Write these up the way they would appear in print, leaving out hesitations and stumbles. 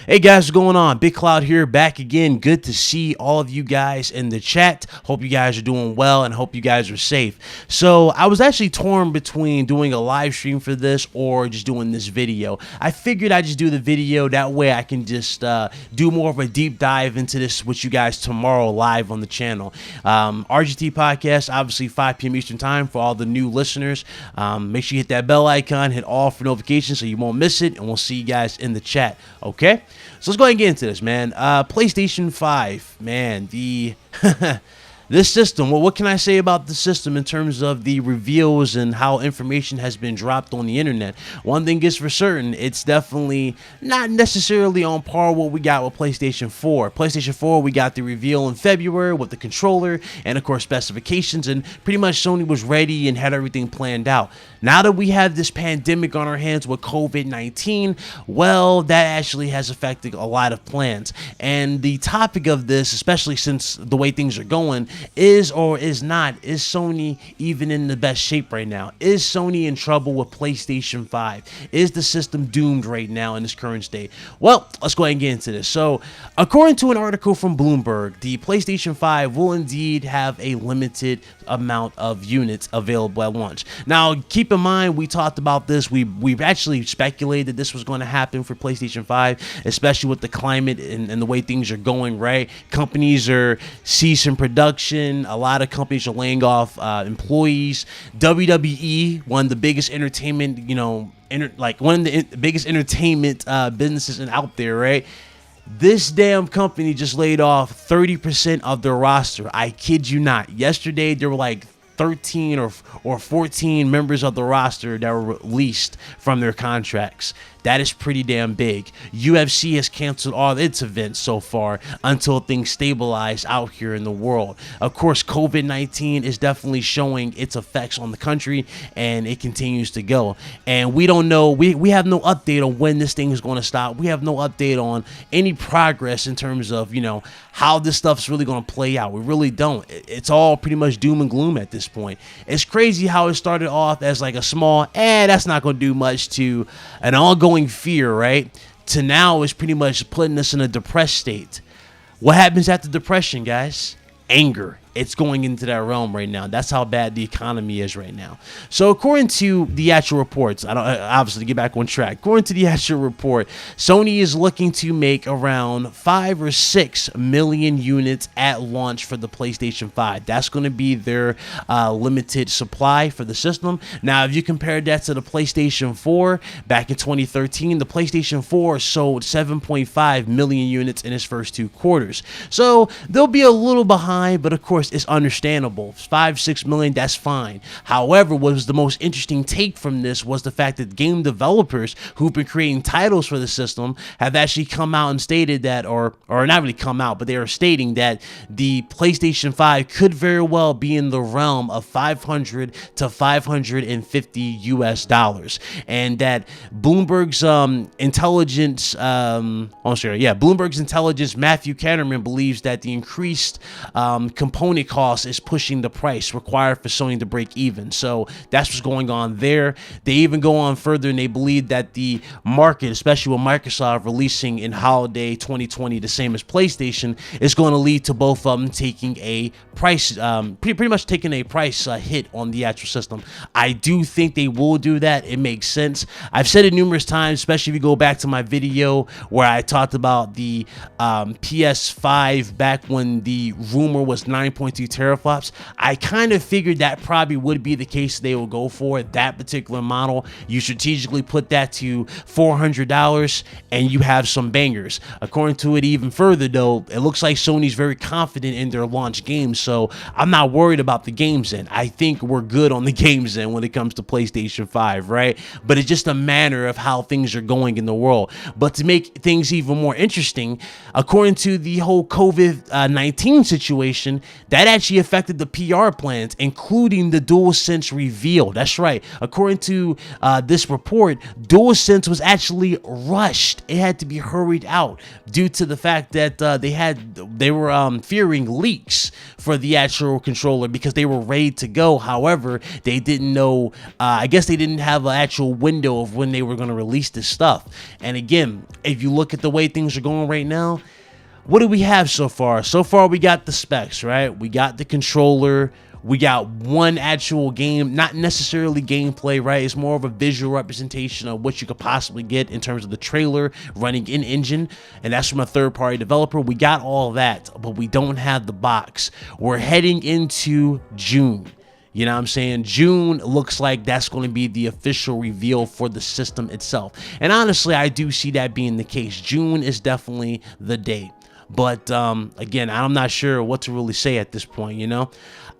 Hey guys, what's going on? Big Cloud here, back again. Good to see all of you guys in the chat. Hope you guys are doing well and hope you guys are safe. So I was actually torn between doing a live stream for this or just doing this video. I figured I'd just do the video, that way I can just do more of a deep dive into this with you guys tomorrow live on the channel. RGT Podcast, obviously 5 p.m. Eastern Time for all the new listeners. Make sure you hit that bell icon, hit all for notifications so you won't miss it, and we'll see you guys in the chat, okay? So let's go ahead and get into this, man. PlayStation 5, man, this system, well, what can I say about the system in terms of the reveals and how information has been dropped on the internet? One thing is for certain, it's definitely not necessarily on par with what we got with PlayStation 4. PlayStation 4, we got the reveal in February with the controller and, of course, specifications, and pretty much Sony was ready and had everything planned out. Now that we have this pandemic on our hands with COVID-19, well, that actually has affected a lot of plans. And the topic of this, especially since the way things are going, is or is not, is Sony even in the best shape right now? Is Sony in trouble with PlayStation 5? Is the system doomed right now in this current state? Well, let's go ahead and get into this. So, according to an article from Bloomberg, the PlayStation 5 will indeed have a limited amount of units available at launch. Now, keep in mind, we talked about this. We've actually speculated this was going to happen for PlayStation 5, especially with the climate and the way things are going, right? Companies are ceasing production. A lot of companies are laying off employees. WWE, one of the biggest entertainment, one of the biggest entertainment businesses out there, right? This damn company just laid off 30% of their roster. I kid you not. Yesterday, there were like 13 or 14 members of the roster that were released from their contracts. That is pretty damn big. UFC has canceled all its events so far until things stabilize out here in the world. Of course, COVID-19 is definitely showing its effects on the country, and it continues to go. And we don't know, we have no update on when this thing is going to stop. We have no update on any progress in terms of, how this stuff's really going to play out. We really don't. It's all pretty much doom and gloom at this point. It's crazy how it started off as like a small, that's not going to do much, to an ongoing fear, right? To now is pretty much putting us in a depressed state. What happens after depression, guys? Anger. It's going into that realm right now. That's how bad the economy is right now. So according to the actual reports, obviously to get back on track, according to the actual report, Sony is looking to make around 5 or 6 million units at launch for the PlayStation 5. That's going to be their limited supply for the system. Now, if you compare that to the PlayStation 4, back in 2013, the PlayStation 4 sold 7.5 million units in its first 2 quarters. So they'll be a little behind, but of course, it's understandable. 5-6 million, that's fine. However, what was the most interesting take from this was the fact that game developers who've been creating titles for the system have actually come out and stated that, or not really come out, but they are stating that the PlayStation 5 could very well be in the realm of $500 to $550 US, and that Bloomberg's Bloomberg's intelligence, Matthew Canterman, believes that the increased component cost is pushing the price required for Sony to break even. So that's what's going on there. They even go on further and they believe that the market, especially with Microsoft releasing in holiday 2020 the same as PlayStation, is going to lead to both of them taking a price, pretty much taking a price hit on the actual system. I do think they will do that. It makes sense. I've said it numerous times, especially if you go back to my video where I talked about the PS5 back when the rumor was 9.2 teraflops. I kind of figured that probably would be the case they will go for that particular model. You strategically put that to $400 and you have some bangers. According to it even further though, it looks like Sony's very confident in their launch games, so I'm not worried about the games end. I think we're good on the games end when it comes to PlayStation 5, right? But it's just a matter of how things are going in the world. But to make things even more interesting, according to the whole COVID-19 situation, that actually affected the PR plans, including the DualSense reveal. That's right. According to this report, DualSense was actually rushed. It had to be hurried out due to the fact that they were fearing leaks for the actual controller because they were ready to go. However, they didn't know, I guess they didn't have an actual window of when they were going to release this stuff. And again, if you look at the way things are going right now, what do we have so far? So far, we got the specs, right? We got the controller. We got one actual game, not necessarily gameplay, right? It's more of a visual representation of what you could possibly get in terms of the trailer running in engine, and that's from a third-party developer. We got all that, but we don't have the box. We're heading into June. You know what I'm saying? June looks like that's going to be the official reveal for the system itself. And honestly, I do see that being the case. June is definitely the date. But again, I'm not sure what to really say at this point, you know?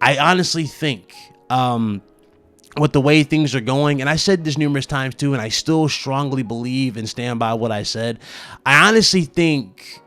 I honestly think with the way things are going, and I said this numerous times too, and I still strongly believe and stand by what I said, I honestly think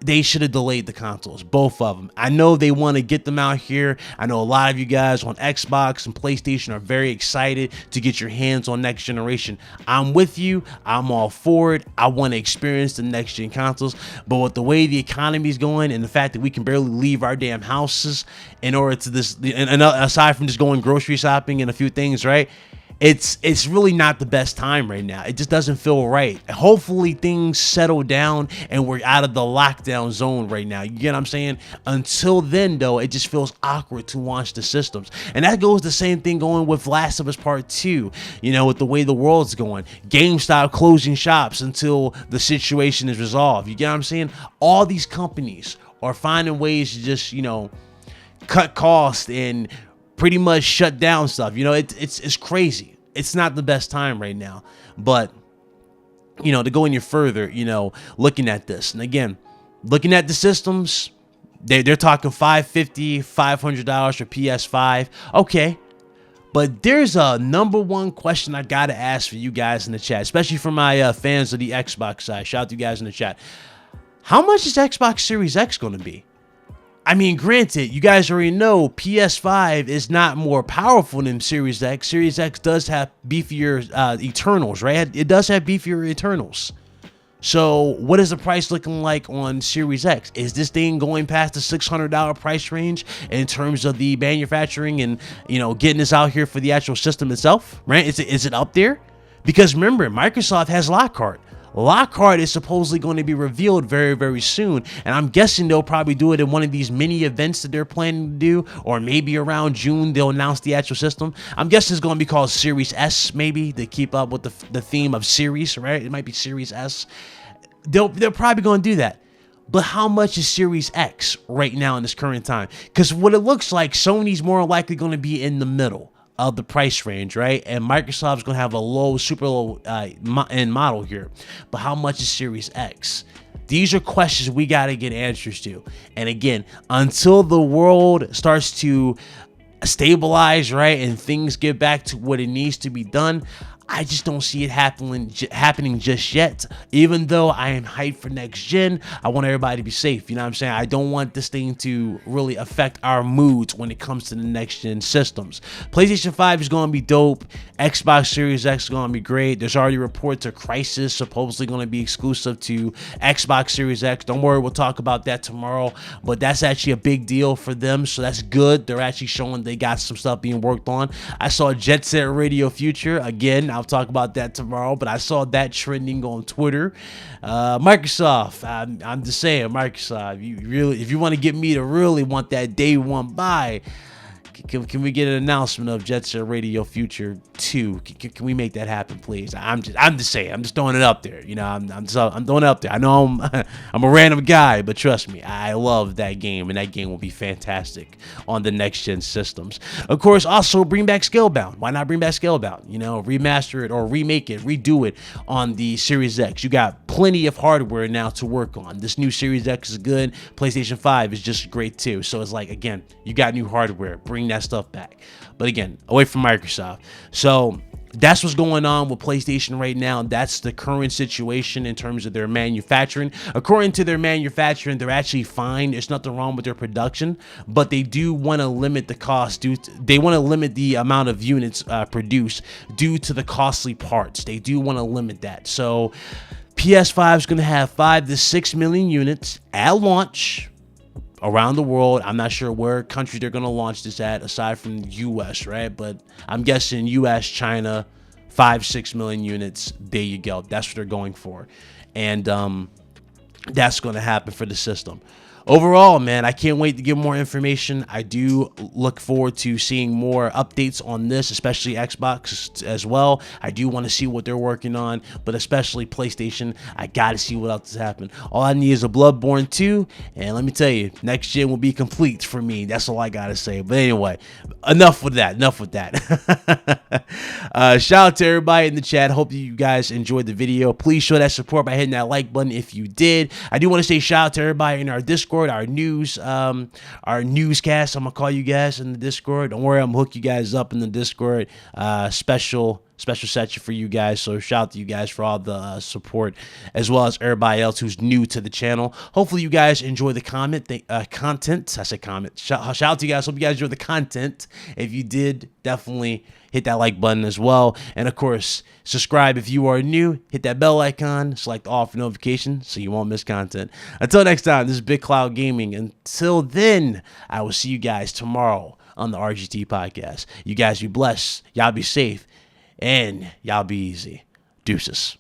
they should have delayed the consoles, both of them. I know they want to get them out here. I know a lot of you guys on Xbox and PlayStation are very excited to get your hands on next generation. I'm with you. I'm all for it. I want to experience the next gen consoles. But with the way the economy is going and the fact that we can barely leave our damn houses in order to this, and aside from just going grocery shopping and a few things, right? It's really not the best time right now. It just doesn't feel right. Hopefully things settle down and we're out of the lockdown zone right now. You get what I'm saying? Until then, though, it just feels awkward to launch the systems. And that goes the same thing going with Last of Us Part 2, you know, with the way the world's going. GameStop closing shops until the situation is resolved. You get what I'm saying? All these companies are finding ways to just, you know, cut costs and pretty much shut down stuff. You know, it's crazy. It's not the best time right now. But, you know, to go any further, you know, looking at this, and again, looking at the systems, they're talking $550, $500 for PS5. Okay. But there's a number one question I got to ask for you guys in the chat, especially for my fans of the Xbox side. Shout out to you guys in the chat. How much is Xbox Series X going to be? I mean, granted, you guys already know PS5 is not more powerful than Series X. Series X does have beefier Eternals, right? It does have beefier Eternals. So what is the price looking like on Series X? Is this thing going past the $600 price range in terms of the manufacturing and, you know, getting this out here for the actual system itself, right? Is it up there? Because remember, Microsoft has Lockhart. Lockhart is supposedly going to be revealed very, very soon. And I'm guessing they'll probably do it in one of these mini events that they're planning to do. Or maybe around June, they'll announce the actual system. I'm guessing it's going to be called Series S, maybe, to keep up with the theme of series, right? It might be Series S. They're probably going to do that. But how much is Series X right now in this current time? Because what it looks like, Sony's more likely going to be in the middle of the price range, right? And Microsoft's gonna have a low, super low end model here. But how much is Series X? These are questions we got to get answers to. And again, until the world starts to stabilize, right, and things get back to what it needs to be done, I just don't see it happening just yet. Even though I am hyped for next gen, I want everybody to be safe. You know what I'm saying? I don't want this thing to really affect our moods when it comes to the next gen systems. PlayStation 5 is going to be dope. Xbox Series X is going to be great. There's already reports of Crysis supposedly going to be exclusive to Xbox Series X. Don't worry, we'll talk about that tomorrow. But that's actually a big deal for them, so that's good. They're actually showing they got some stuff being worked on. I saw Jet Set Radio Future again. I'll talk about that tomorrow, but I saw that trending on Twitter. Microsoft, I'm just saying, Microsoft, if you want to get me to really want that day one buy, can we get an announcement of Jet Set Radio Future 2? Can we make that happen, please? I'm just saying. I'm just throwing it up there. You know, I'm throwing it up there. I know I'm a random guy, but trust me, I love that game, and that game will be fantastic on the next gen systems. Of course, also bring back Scalebound. Why not bring back Scalebound? You know, remaster it or remake it, redo it on the Series X. You got plenty of hardware now to work on. This new Series X is good. PlayStation 5 is just great too. So it's like, again, you got new hardware. Bring that stuff back. But again, away from Microsoft. So That's what's going on with PlayStation right now. That's the current situation in terms of their manufacturing. According to their manufacturing, they're actually fine. There's nothing wrong with their production, but they do want to limit the cost. They want to limit the amount of units produced due to the costly parts. They do want to limit that. So PS5 is going to have 5 to 6 million units at launch around the world. I'm not sure where country they're going to launch this at aside from the US, right? But I'm guessing US, China, 5-6 million units. There you go. That's what they're going for. And that's going to happen for the system. Overall, man, I can't wait to get more information. I do look forward to seeing more updates on this, especially Xbox as well. I do want to see what they're working on, but especially PlayStation. I got to see what else has happened. All I need is a Bloodborne 2, and let me tell you, next gen will be complete for me. That's all I got to say. But anyway, enough with that. Shout out to everybody in the chat. Hope you guys enjoyed the video. Please show that support by hitting that like button if you did. I do want to say shout out to everybody in our Discord, our newscast. I'm gonna call you guys in the Discord. Don't worry, I'm gonna hook you guys up in the Discord. Special section for you guys. So shout out to you guys for all the support, as well as everybody else who's new to the channel. Hopefully you guys enjoy the content. I said comment. Shout out to you guys. Hope you guys enjoy the content. If you did, definitely hit that like button as well. And of course, subscribe if you are new. Hit that bell icon. Select all for notifications so you won't miss content. Until next time, this is Big Cloud Gaming. Until then, I will see you guys tomorrow on the RGT podcast. You guys be blessed. Y'all be safe. And y'all be easy. Deuces.